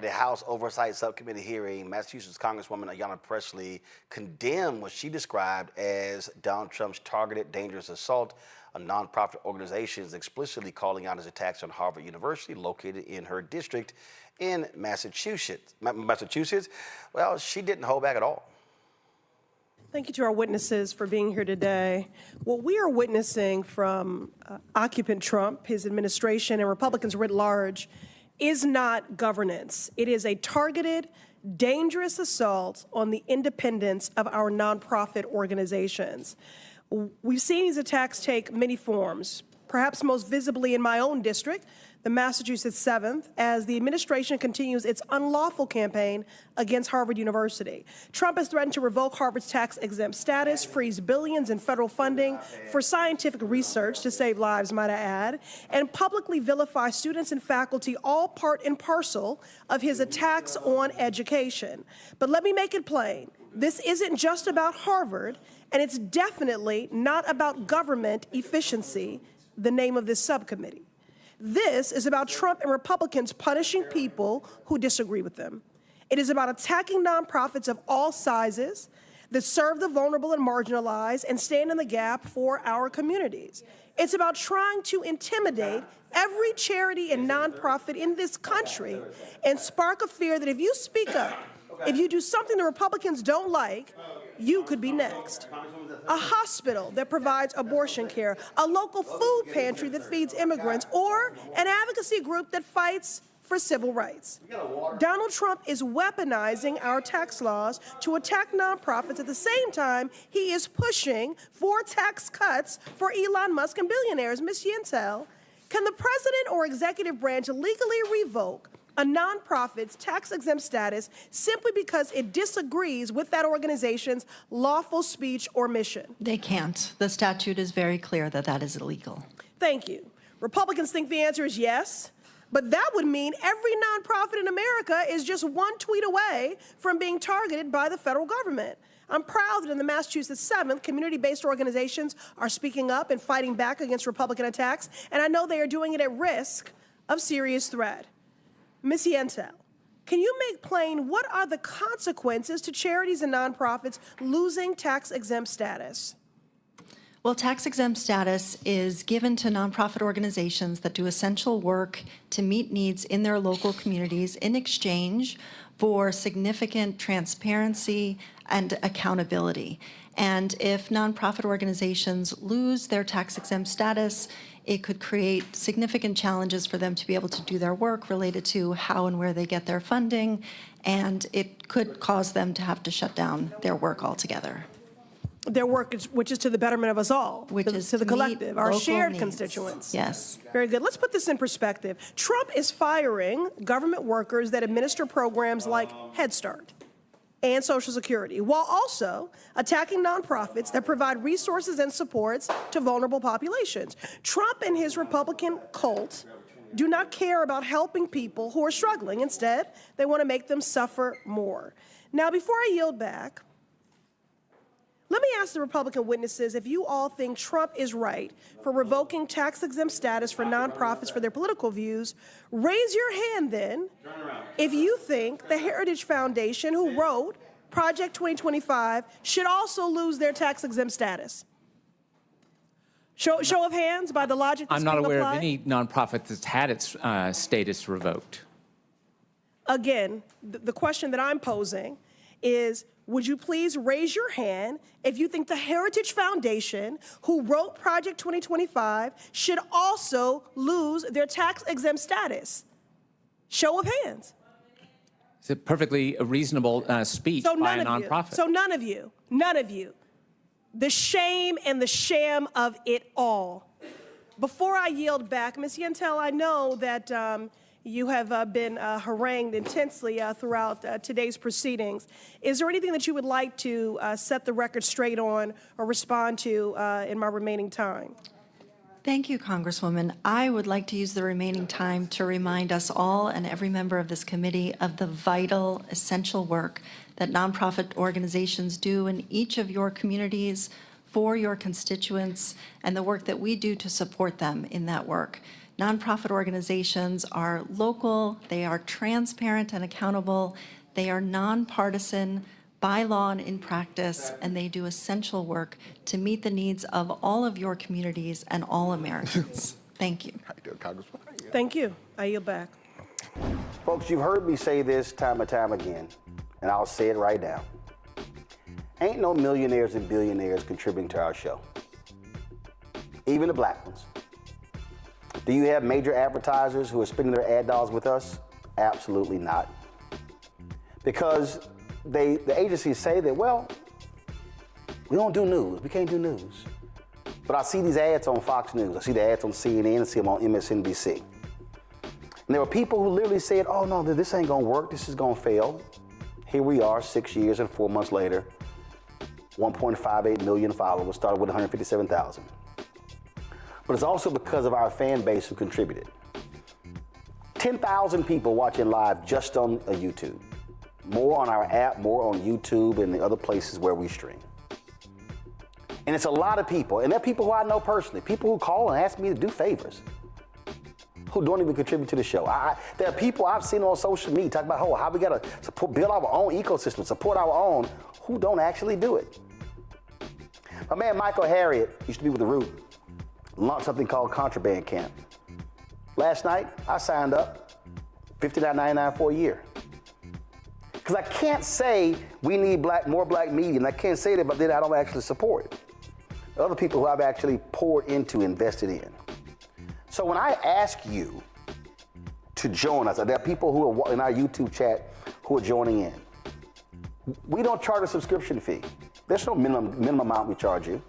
At a House Oversight Subcommittee hearing, Massachusetts Congresswoman Ayanna Pressley condemned what she described as Donald Trump's targeted dangerous assault on nonprofit organizations, explicitly calling out his attacks on Harvard University, located in her district in Massachusetts. Well, she didn't hold back at all. Thank you to our witnesses for being here today. What we are witnessing from occupant Trump, his administration, and Republicans writ large is not governance. It is a targeted, dangerous assault on the independence of our nonprofit organizations. We've seen these attacks take many forms, perhaps most visibly in my own district, the Massachusetts 7th, as the administration continues its unlawful campaign against Harvard University. Trump has threatened to revoke Harvard's tax-exempt status, freeze billions in federal funding for scientific research to save lives, might I add, and publicly vilify students and faculty, all part and parcel of his attacks on education. But let me make it plain. This isn't just about Harvard, and it's definitely not about government efficiency, the name of this subcommittee. This is about Trump and Republicans punishing people who disagree with them. It is about attacking nonprofits of all sizes that serve the vulnerable and marginalized and stand in the gap for our communities. It's about trying to intimidate every charity and nonprofit in this country and spark a fear that if you speak up, if you do something the Republicans don't like, you could be next. A hospital that provides abortion care, a local food pantry that feeds immigrants, or an advocacy group that fights for civil rights. Donald Trump is weaponizing our tax laws to attack nonprofits at the same time he is pushing for tax cuts for Elon Musk and billionaires. Ms. Yentel, can the president or executive branch legally revoke a nonprofit's tax-exempt status simply because it disagrees with that organization's lawful speech or mission? They can't. The statute is very clear that that is illegal. Thank you. Republicans think the answer is yes, but that would mean every nonprofit in America is just one tweet away from being targeted by the federal government. I'm proud that in the Massachusetts 7th, community-based organizations are speaking up and fighting back against Republican attacks, and I know they are doing it at risk of serious threat. Ms. Yentel, can you make plain what are the consequences to charities and nonprofits losing tax-exempt status? Well, tax-exempt status is given to nonprofit organizations that do essential work to meet needs in their local communities in exchange for significant transparency and accountability. And if nonprofit organizations lose their tax-exempt status, it could create significant challenges for them to be able to do their work related to how and where they get their funding, and it could cause them to have to shut down their work altogether. Their work, which is to the betterment of us all, which is to the collective, our shared needs. Constituents. Yes. Very good. Let's put this in perspective. Trump is firing government workers that administer programs like Head Start and Social Security, while also attacking nonprofits that provide resources and supports to vulnerable populations. Trump and his Republican cult do not care about helping people who are struggling. Instead, they want to make them suffer more. Now, before I yield back, let me ask the Republican witnesses if you all think Trump is right for revoking tax-exempt status for nonprofits for their political views. Raise your hand then if you think the Heritage Foundation, who wrote Project 2025, should also lose their tax-exempt status. Show of hands by the logic that's I'm not being aware applied. of any nonprofit that's had its status revoked. Again, the question that I'm posing is, would you please raise your hand if you think the Heritage Foundation, who wrote Project 2025, should also lose their tax-exempt status? Show of hands. It's a perfectly reasonable speech by a nonprofit. So none of you. The shame and the sham of it all. Before I yield back, Ms. Yentel, I know that you have been harangued intensely throughout today's proceedings. Is there anything that you would like to set the record straight on or respond to in my remaining time? Thank you, Congresswoman. I would like to use the remaining time to remind us all and every member of this committee of the vital, essential work that nonprofit organizations do in each of your communities for your constituents and the work that we do to support them in that work. Nonprofit organizations are local, they are transparent and accountable, they are nonpartisan by law and in practice, and they do essential work to meet the needs of all of your communities and all Americans. Thank you. How you doing, Congressman? Thank you. I yield back. Folks, you've heard me say this time and time again, and I'll say it right now. Ain't no millionaires and billionaires contributing to our show. Even the black ones. Do you have major advertisers who are spending their ad dollars with us? Absolutely not. Because the agencies say that, well, we don't do news. We can't do news. But I see these ads on Fox News. I see the ads on CNN. I see them on MSNBC. And there were people who literally said, oh, no, this ain't going to work. This is going to fail. Here we are 6 years and 4 months later, 1.58 million followers, started with 157,000. But it's also because of our fan base who contributed. 10,000 people watching live just on YouTube. More on our app, more on YouTube and the other places where we stream. And it's a lot of people, and they're people who I know personally, people who call and ask me to do favors, who don't even contribute to the show. There are people I've seen on social media talk about, oh, how we gotta build our own ecosystem, support our own, who don't actually do it. My man Michael Harriet used to be with The Root, launched something called Contraband Camp. Last night, I signed up, $59.99 for a year. Because I can't say we need more black media, and I can't say that, but then I don't actually support it. Other people who I've actually poured into, invested in. So when I ask you to join us, there are people who are in our YouTube chat who are joining in. We don't charge a subscription fee. There's no minimum amount we charge you.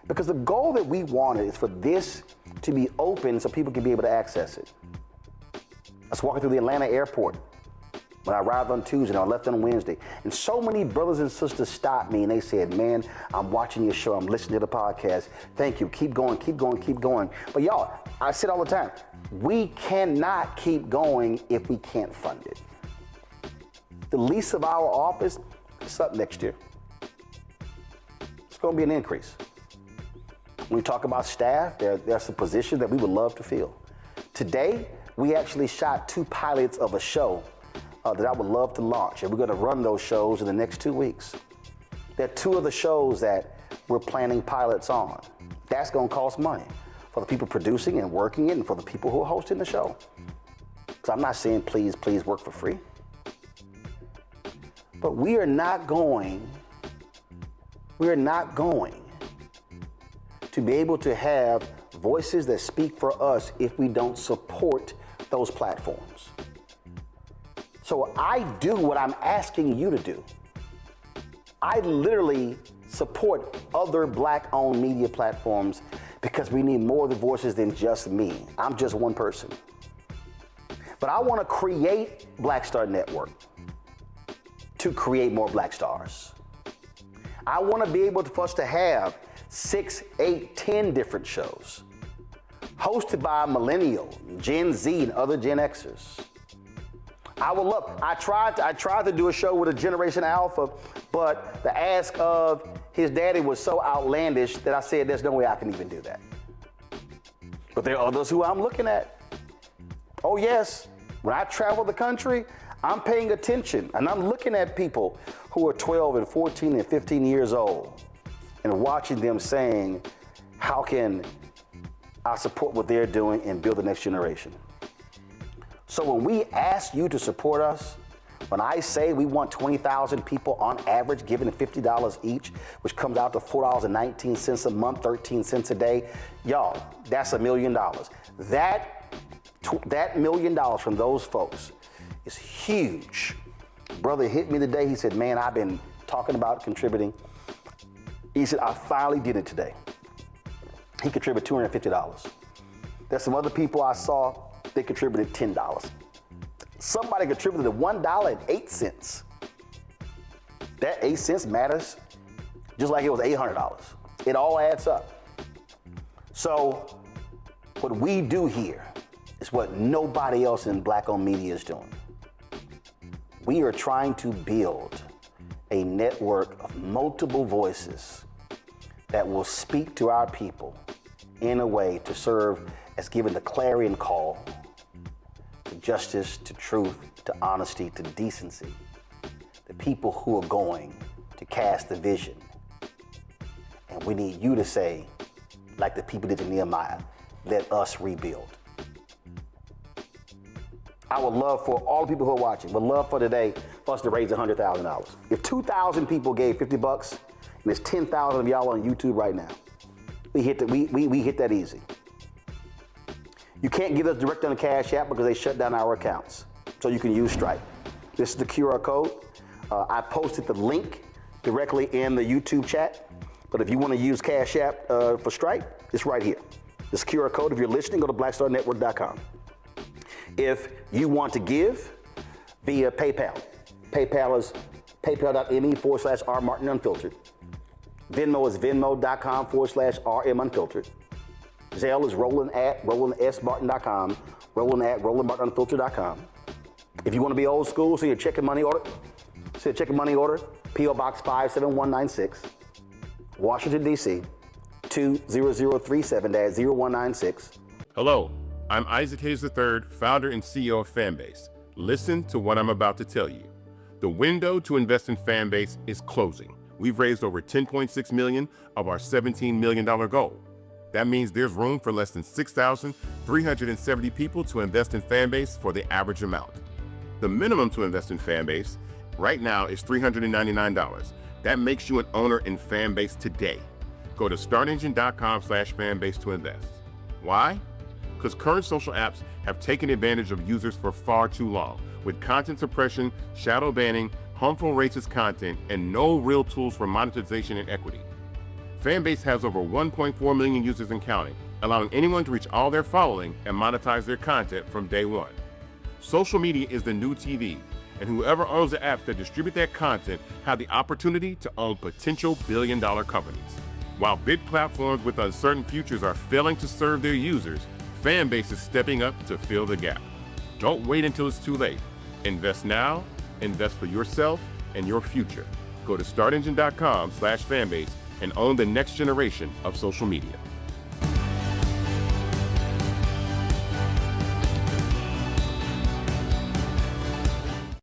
Because the goal that we wanted is for this to be open so people can be able to access it. I was walking through the Atlanta airport when I arrived on Tuesday and I left on Wednesday. And so many brothers and sisters stopped me and they said, man, I'm watching your show, I'm listening to the podcast. Thank you, keep going, keep going, keep going. But y'all, I say it all the time, we cannot keep going if we can't fund it. The lease of our office is up next year. It's gonna be an increase. When we talk about staff, there's some positions that we would love to fill. Today, we actually shot 2 pilots of a show that I would love to launch, and we're gonna run those shows in the next 2 weeks. There are 2 of the shows that we're planning pilots on. That's gonna cost money for the people producing and working it and for the people who are hosting the show. So I'm not saying please work for free. But we are not going to be able to have voices that speak for us if we don't support those platforms. So I do what I'm asking you to do. I literally support other black-owned media platforms because we need more of the voices than just me. I'm just one person. But I want to create Black Star Network to create more Black Stars. I want to be able for us to have 6, 8, 10 different shows hosted by Millennial, Gen Z, and other Gen Xers. I would love, I tried to do a show with a Generation Alpha, but the ask of his daddy was so outlandish that I said there's no way I can even do that. But there are others who I'm looking at. Oh yes, when I travel the country, I'm paying attention and I'm looking at people who are 12 and 14 and 15 years old and watching them saying, how can I support what they're doing and build the next generation? So when we ask you to support us, when I say we want 20,000 people on average giving $50 each, which comes out to $4.19 a month, 13 cents a day, y'all, that's $1 million. That $1 million from those folks is huge. Brother hit me today. He said, man, I've been talking about contributing. He said, I finally did it today. He contributed $250. There's some other people I saw, they contributed $10. Somebody contributed $1.08. That 8 cents matters just like it was $800. It all adds up. So what we do here is what nobody else in black-owned media is doing. We are trying to build a network of multiple voices that will speak to our people in a way to serve has given the clarion call to justice, to truth, to honesty, to decency. The people who are going to cast the vision. And we need you to say, like the people did to Nehemiah, let us rebuild. I would love for all the people who are watching, would love for today for us to raise $100,000. If 2,000 people gave $50, and there's 10,000 of y'all on YouTube right now, we hit that easy. You can't give us direct on the Cash App because they shut down our accounts. So you can use Stripe. This is the QR code. I posted the link directly in the YouTube chat. But if you want to use Cash App for Stripe, it's right here. This QR code, if you're listening, go to blackstarnetwork.com. If you want to give via PayPal, PayPal is paypal.me/rmartinunfiltered. Venmo is venmo.com/rmunfiltered. Zelle is roland@rolandsmartin.com, roland@rolandmartinunfiltered.com. If you want to be old school, send your check and money order. P.O. Box 57196, Washington, D.C., 20037-0196. Hello, I'm Isaac Hayes III, founder and CEO of Fanbase. Listen to what I'm about to tell you. The window to invest in Fanbase is closing. We've raised over $10.6 million of our $17 million goal. That means there's room for less than 6,370 people to invest in Fanbase for the average amount. The minimum to invest in Fanbase right now is $399. That makes you an owner in Fanbase today. Go to startengine.com/fanbase to invest. Why? Because current social apps have taken advantage of users for far too long, with content suppression, shadow banning, harmful racist content, and no real tools for monetization and equity. Fanbase has over 1.4 million users and counting, allowing anyone to reach all their following and monetize their content from day one. Social media is the new TV, and whoever owns the apps that distribute that content have the opportunity to own potential billion-dollar companies. While big platforms with uncertain futures are failing to serve their users, Fanbase is stepping up to fill the gap. Don't wait until it's too late. Invest now, invest for yourself and your future. Go to startengine.com/fanbase and own the next generation of social media.